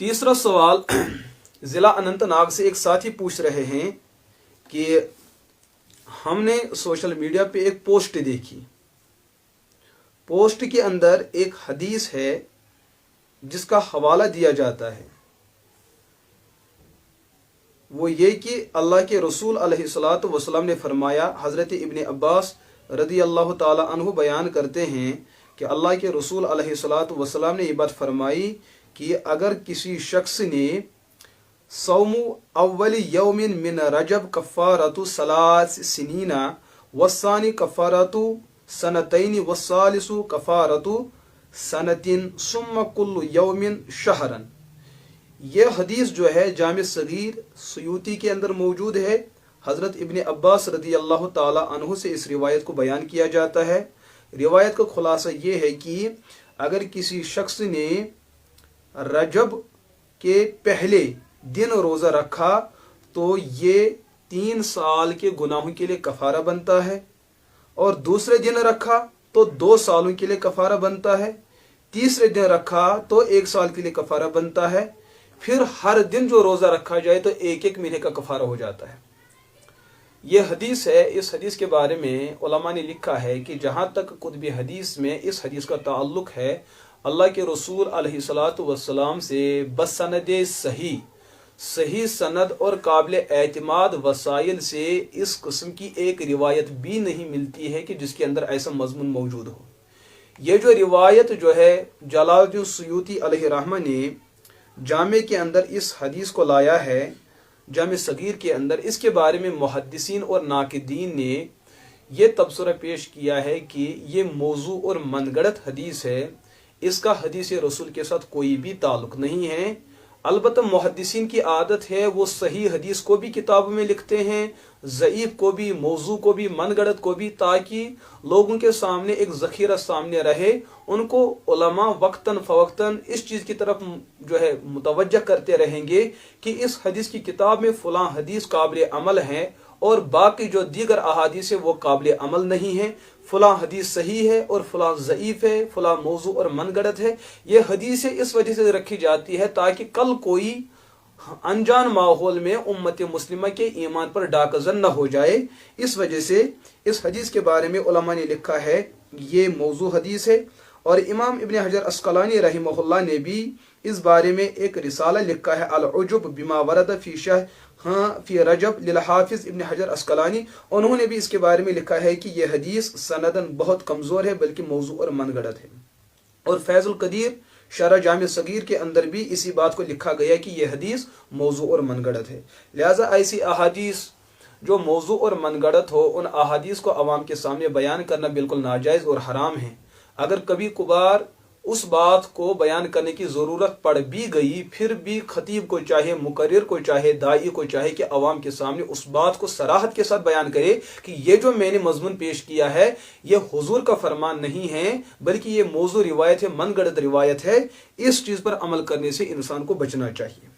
तीसरा सवाल जिला अनंतनाग से एक साथी पूछ रहे हैं कि हमने सोशल मीडिया पे एक पोस्ट देखी। पोस्ट के अंदर एक हदीस है जिसका हवाला दिया जाता है, वो ये कि अल्लाह के रसूल अलैहिस्सलातु वस्सलाम ने फरमाया। हज़रत इब्ने अब्बास रदी अल्लाह ताला अन्हु बयान करते हैं कि अल्लाह के रसूल अलैहिस्सलातु वस्सलाम ने ये बात फरमाई कि अगर किसी शख्स ने सौमु अव्वली यौमिन मिन रजब कफ़ारतु सलास सिनीना वस्सानी कफ़ारतु सनतैनी वस्सालिसु कफ़ारतु सनतिन सुम्मा कुल्लु यौमिन शहरन। यह हदीस जो है जामे सगीर सुयूती के अंदर मौजूद है। हज़रत इब्ने अब्बास रदी अल्लाह ताला अन्हु से इस रिवायत को बयान किया जाता है। रिवायत का खुलासा ये है कि अगर किसी शख्स ने रजब के पहले दिन रोज़ा रखा तो ये 3 साल के गुनाहों के लिए कफ़ारा बनता है, और दूसरे दिन रखा तो 2 सालों के लिए कफ़ारा बनता है, तीसरे दिन रखा तो 1 साल के लिए कफ़ारा बनता है, फिर हर दिन जो रोज़ा रखा जाए तो 1-1 महीने का कफ़ारा हो जाता है। यह हदीस है। इस हदीस के बारे में उलमा ने लिखा है कि जहाँ तक कुतुब हदीस में इस हदीस का ताल्लुक है, अल्लाह के रसूल अलैहिस्सलातु वस्सलाम से बसनदे सही सनद और काबिल एतमाद वसाइल से इस किस्म की एक रिवायत भी नहीं मिलती है कि जिसके अंदर ऐसा मजमून मौजूद हो। ये जो रिवायत जो है जलालुद्दीन सुयूती अलैहि रहमा ने जामे के अंदर इस हदीस को लाया है, जामे सगीर के अंदर, इसके बारे में मुहद्दिसीन और नाकिदीन ने यह तबसरा पेश किया है कि ये मौजू और मनगढ़ंत हदीस है। इसका हदीस रसूल के साथ कोई भी ताल्लुक नहीं है। अलबत्ता मुहद्दिसीन की आदत है वो सही हदीस को भी किताब में लिखते हैं, ज़ईफ को भी, मौजू को भी, मनगढ़ंत को भी, ताकि लोगों के सामने एक ज़ख़ीरा सामने रहे। उनको उलमा वक्तन फ़वक्तन इस चीज़ की तरफ जो है मुतवज्जह करते रहेंगे कि इस हदीस की किताब में फ़लाँ हदीस काबिल अमल है और बाकी जो दीगर अहादीस है वो काबिल अमल नहीं है। फ़लाँ हदीस सही है और फ़लाँ ज़ईफ़ है, फ़लाँ मौजू और मनगढ़ंत है। ये हदीसें इस वजह से रखी जाती है ताकि कल कोई अनजान माहौल में उम्मत मुस्लिमा के ईमान पर डाकज़न न हो जाए। इस वजह से इस हदीस के बारे में उलमा ने लिखा है ये मौजू हदीस है। और इमाम इब्न हजर अस्क़लानी रहमहुल्लाह ने भी इस बारे में एक रिसाला लिखा है, अल-उजुब बिमा वरद फी फी रजब लिल हाफिज इब्न हजर अस्क़लानी। उन्होंने भी इसके बारे में लिखा है कि यह हदीस सनदन बहुत कमज़ोर है, बल्कि मौजू और मनगढ़ंत है। और फैज़ुल कदीर शरह जामे सगीर के अंदर भी इसी बात को लिखा गया कि यह हदीस मौजू और मनगढ़ंत है। लिहाजा ऐसी अहादीस जो मौजू और मनगढ़ंत हो, उन अहादीस को अवाम के सामने बयान करना बिल्कुल नाजायज़ और हराम है। अगर कभी कभार उस बात को बयान करने की ज़रूरत पड़ भी गई, फिर भी खतीब को चाहे, मुकर्रिर को चाहे, दाई को चाहे कि अवाम के सामने उस बात को सराहत के साथ बयान करे कि ये जो मैंने मजमून पेश किया है ये हुजूर का फरमान नहीं है, बल्कि ये मौजू रिवायत है, मनगढ़ंत रिवायत है। इस चीज़ पर अमल करने से इंसान को बचना चाहिए।